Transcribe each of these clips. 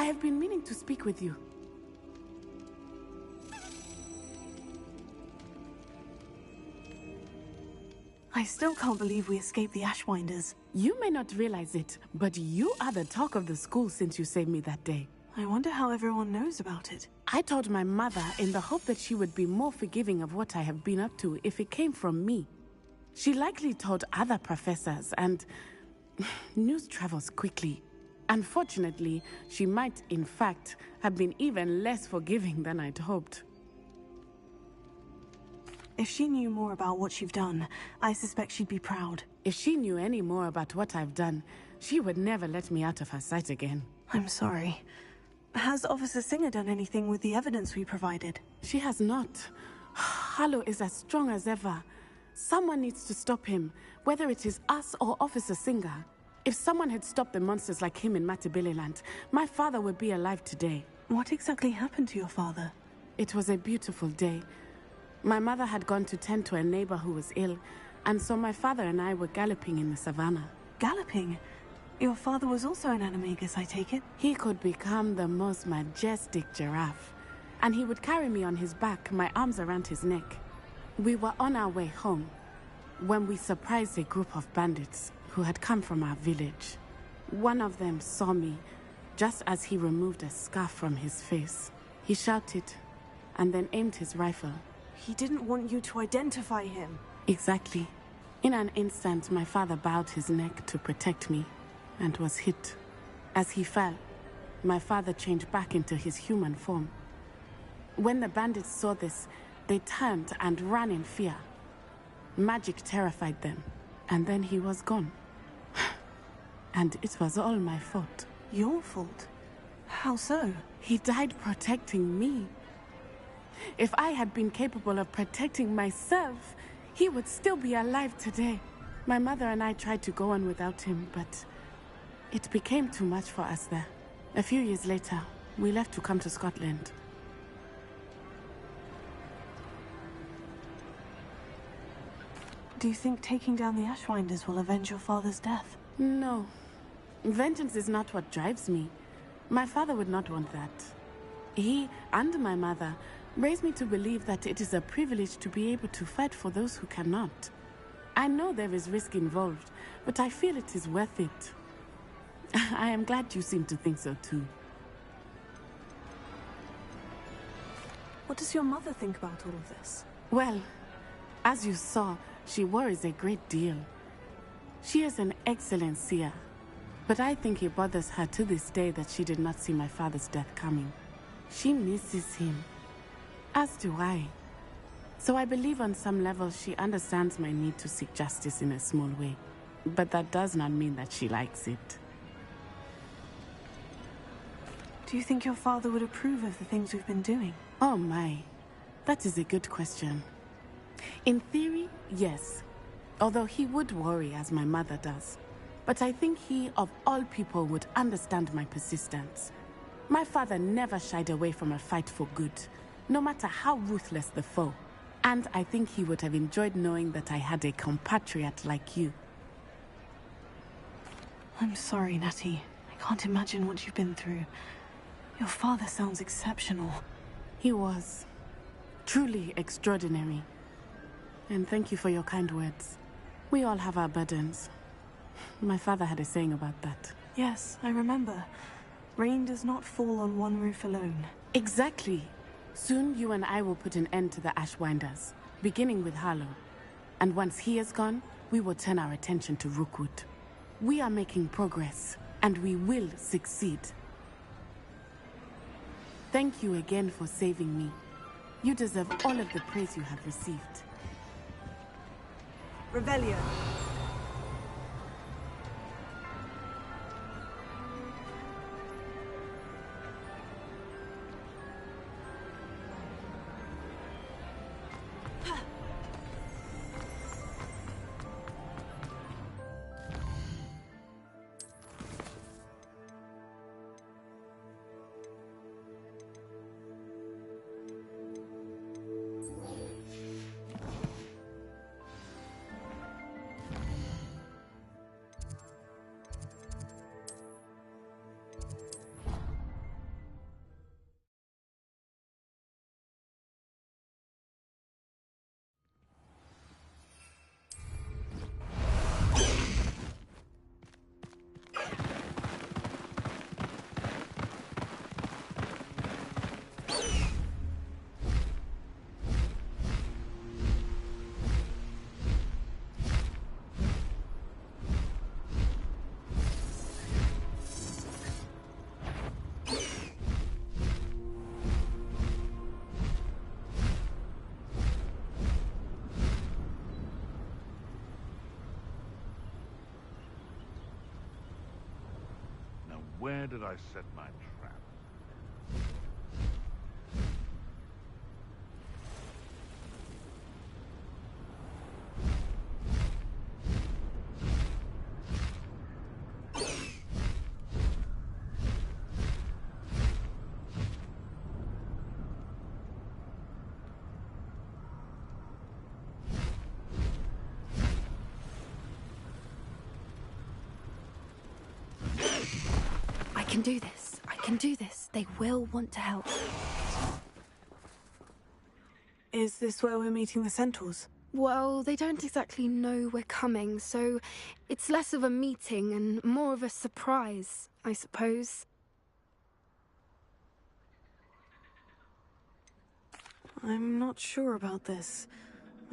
I have been meaning to speak with you. I still can't believe we escaped the Ashwinders. You may not realize it, but you are the talk of the school since you saved me that day. I wonder how everyone knows about it. I told my mother in the hope that she would be more forgiving of what I have been up to if it came from me. She likely told other professors, and news travels quickly. Unfortunately, she might, in fact, have been even less forgiving than I'd hoped. If she knew more about what you've done, I suspect she'd be proud. If she knew any more about what I've done, she would never let me out of her sight again. I'm sorry. Has Officer Singer done anything with the evidence we provided? She has not. Harlow is as strong as ever. Someone needs to stop him, whether it is us or Officer Singer. If someone had stopped the monsters like him in Matabeleland, my father would be alive today. What exactly happened to your father? It was a beautiful day. My mother had gone to tend to a neighbor who was ill, and so my father and I were galloping in the savannah. Galloping? Your father was also an animagus, I take it? He could become the most majestic giraffe, and he would carry me on his back, my arms around his neck. We were on our way home when we surprised a group of bandits who had come from our village. One of them saw me just as he removed a scarf from his face. He shouted and then aimed his rifle. He didn't want you to identify him. Exactly. In an instant, my father bowed his neck to protect me and was hit. As he fell, my father changed back into his human form. When the bandits saw this, they turned and ran in fear. Magic terrified them, and then he was gone. And it was all my fault. Your fault? How so? He died protecting me. If I had been capable of protecting myself, he would still be alive today. My mother and I tried to go on without him, but it became too much for us there. A few years later, we left to come to Scotland. Do you think taking down the Ashwinders will avenge your father's death? No. Vengeance is not what drives me. My father would not want that. He and my mother raised me to believe that it is a privilege to be able to fight for those who cannot. I know there is risk involved, but I feel it is worth it. I am glad you seem to think so too. What does your mother think about all of this? Well, as you saw, she worries a great deal. She is an excellent seer, but I think it bothers her to this day that she did not see my father's death coming. She misses him, as do I. So I believe on some level she understands my need to seek justice in a small way, but that does not mean that she likes it. Do you think your father would approve of the things we've been doing? Oh my, that is a good question. In theory, yes. Although he would worry as my mother does. But I think he, of all people, would understand my persistence. My father never shied away from a fight for good, no matter how ruthless the foe. And I think he would have enjoyed knowing that I had a compatriot like you. I'm sorry, Natty. I can't imagine what you've been through. Your father sounds exceptional. He was. Truly extraordinary. And thank you for your kind words. We all have our burdens. My father had a saying about that. Yes, I remember. Rain does not fall on one roof alone. Exactly. Soon you and I will put an end to the Ashwinders, beginning with Harlow. And once he is gone, we will turn our attention to Rookwood. We are making progress, and we will succeed. Thank you again for saving me. You deserve all of the praise you have received. Revelio. Where did I set my trap? I can do this. I can do this. They will want to help. Is this where we're meeting the centaurs? Well, they don't exactly know we're coming, so it's less of a meeting and more of a surprise, I suppose. I'm not sure about this.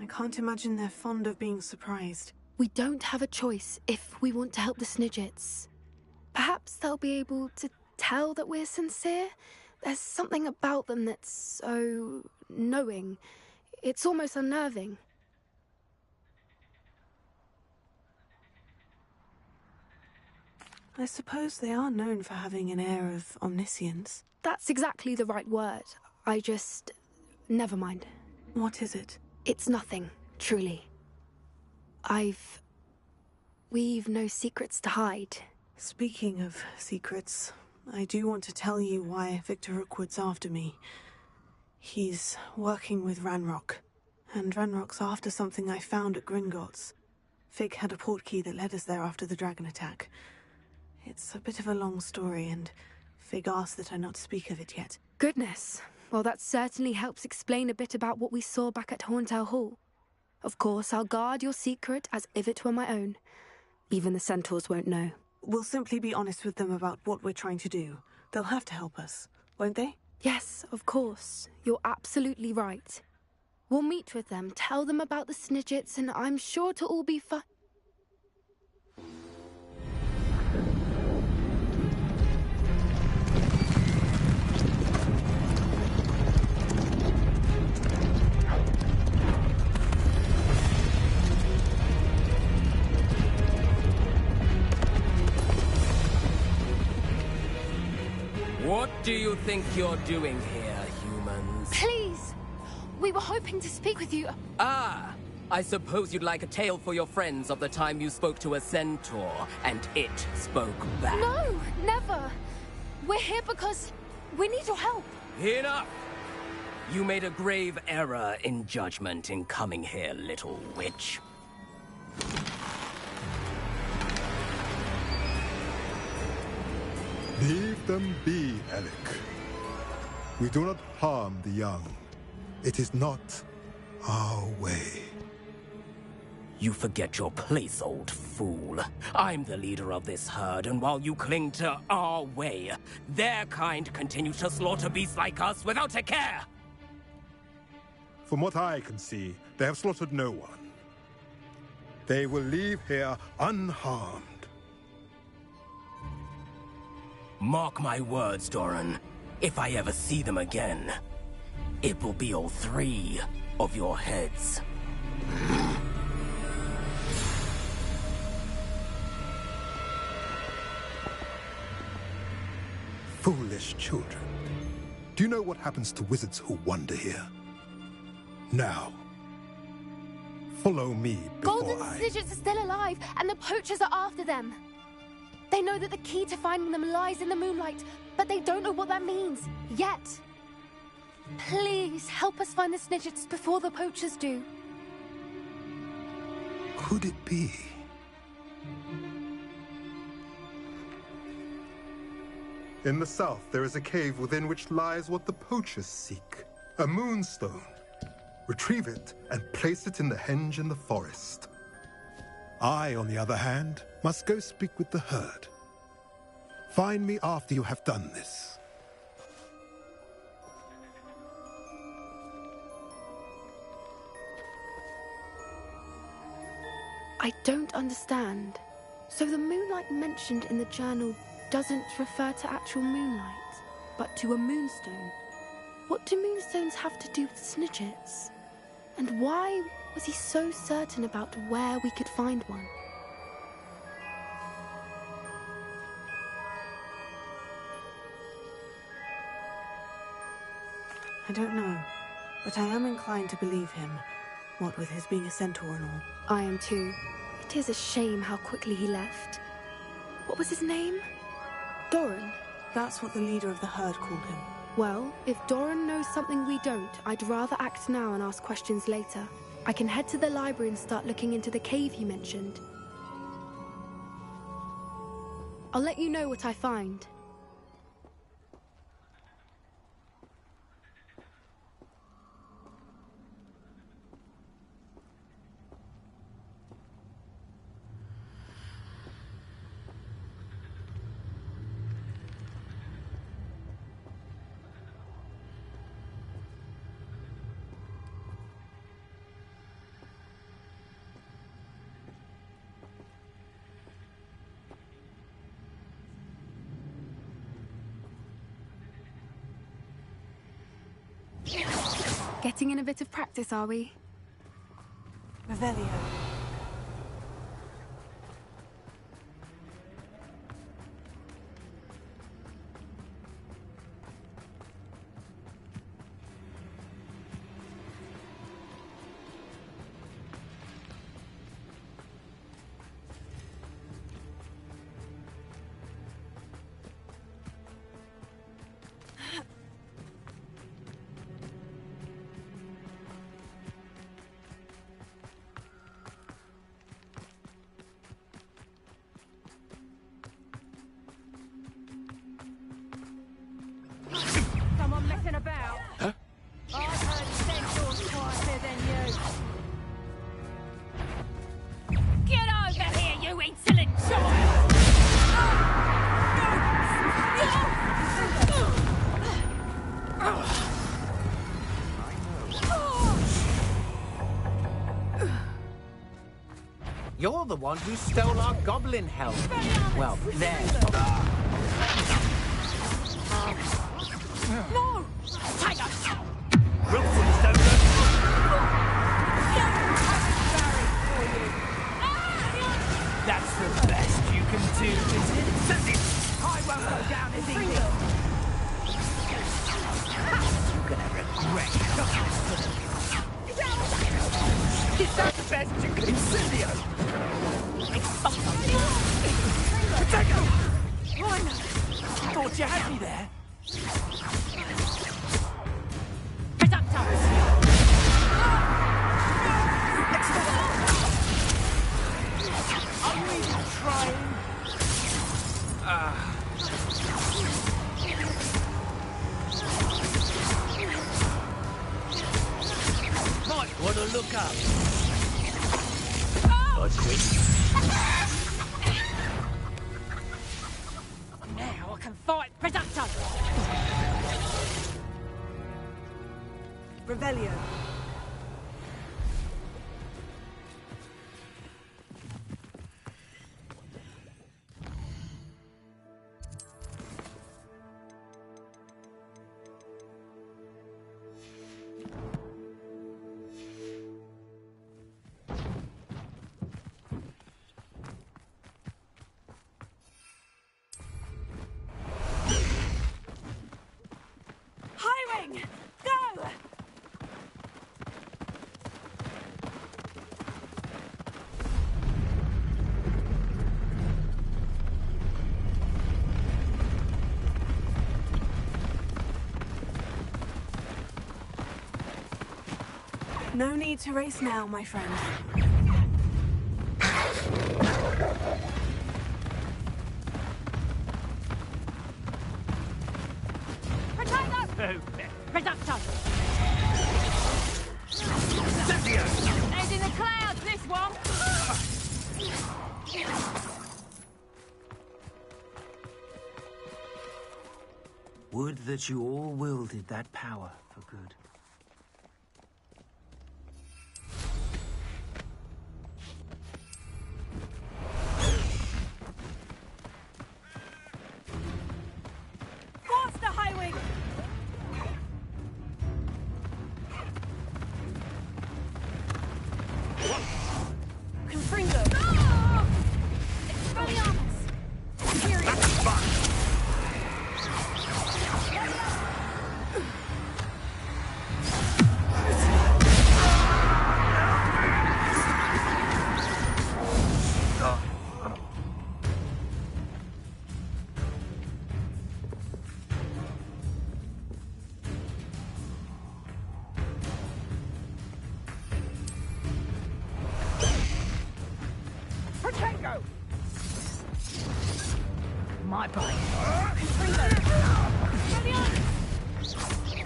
I can't imagine they're fond of being surprised. We don't have a choice if we want to help the Snidgets. Perhaps they'll be able to tell that we're sincere. There's something about them that's so knowing. It's almost unnerving. I suppose they are known for having an air of omniscience. That's exactly the right word. Never mind. What is it? It's nothing, truly. We've no secrets to hide. Speaking of secrets, I do want to tell you why Victor Rookwood's after me. He's working with Ranrock, and Ranrock's after something I found at Gringotts. Fig had a portkey that led us there after the dragon attack. It's a bit of a long story, and Fig asked that I not speak of it yet. Goodness. Well, that certainly helps explain a bit about what we saw back at Horntail Hall. Of course, I'll guard your secret as if it were my own. Even the centaurs won't know. We'll simply be honest with them about what we're trying to do. They'll have to help us, won't they? Yes, of course. You're absolutely right. We'll meet with them, tell them about the Snidgets, and I'm sure it'll all be fun. What do you think you're doing here, humans? Please! We were hoping to speak with you. Ah! I suppose you'd like a tale for your friends of the time you spoke to a centaur, and it spoke back. No, never. We're here because we need your help. Enough! You made a grave error in judgment in coming here, little witch. Leave them be, Alec. We do not harm the young. It is not our way. You forget your place, old fool. I'm the leader of this herd, and while you cling to our way, their kind continue to slaughter beasts like us without a care! From what I can see, they have slaughtered no one. They will leave here unharmed. Mark my words, Doran. If I ever see them again, it will be all 3 of your heads. Foolish children. Do you know what happens to wizards who wander here? Now, follow me before Golden Snidgets are still alive, and the poachers are after them. They know that the key to finding them lies in the moonlight, but they don't know what that means, yet. Please, help us find the Snidgets before the poachers do. Could it be? In the south, there is a cave within which lies what the poachers seek. A moonstone. Retrieve it and place it in the henge in the forest. I, on the other hand, must go speak with the herd. Find me after you have done this. I don't understand. So the moonlight mentioned in the journal doesn't refer to actual moonlight, but to a moonstone. What do moonstones have to do with Snidgets? And why was he so certain about where we could find one? I don't know, but I am inclined to believe him, what with his being a centaur and all. I am too. It is a shame how quickly he left. What was his name? Doran? That's what the leader of the herd called him. Well, if Doran knows something we don't, I'd rather act now and ask questions later. I can head to the library and start looking into the cave you mentioned. I'll let you know what I find. Getting in a bit of practice, are we? Revelio. Someone messing about? Huh? I've heard centaurs quieter than you. Get over here, you insolent child! You're the one who stole our goblin helm. Well, there. No! Take us! Wilson's don't go. That's the best you can do, is it? I won't go down as easy. You're gonna regret it. Is that the best you can do? Incendio! Potato! Rhino! Thought you had me there. Are you even trying? Might want to look up. Now I can fight Predator! Revelio. Highwing! Go! No need to race now, my friend. Potato! Predator! Head in the clouds, this one! Would that you all wielded that power for good. Faster, Highwing! Confringo! Oh! Expelliarmus! Furious! my place.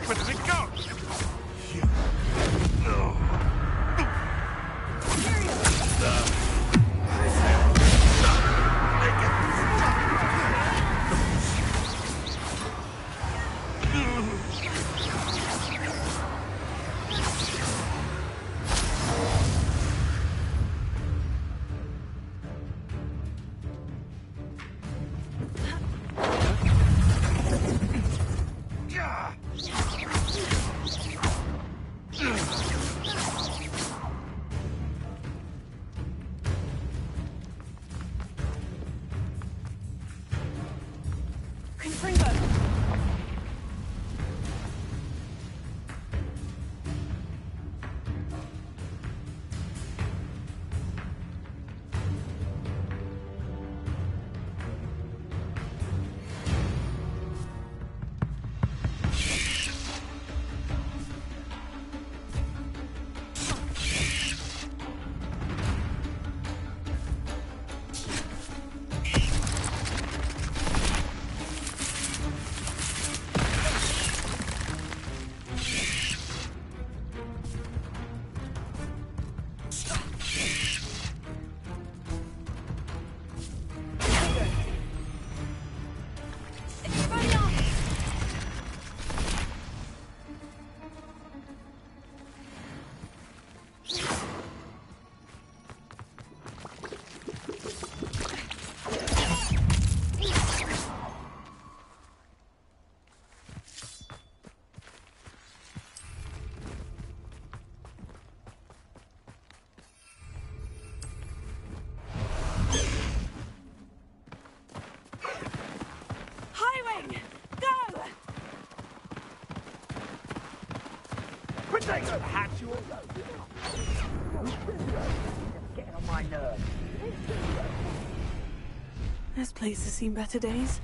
Where does it go? Potato hat, you all. Getting on my nerves. This place has seen better days.